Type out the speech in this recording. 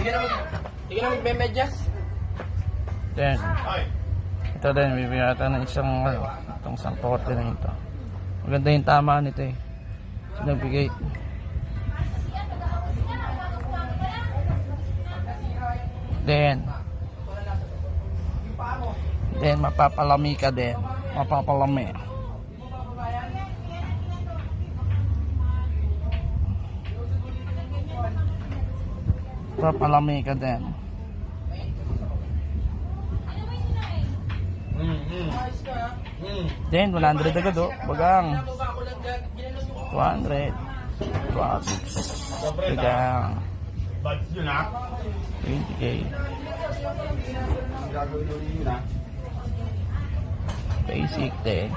Hindi ka na magme-medyas. Then, ito din, bibigyan natin ng isang, itong isang pote na ito. Maganda yung tama nito eh. Sinabigay. Then, mapapalami ka din. Mapapalami. Mapapalami ka din. Then, 100 agad oh. Bagang. 200. 206. Bagang. 20k. Basic din.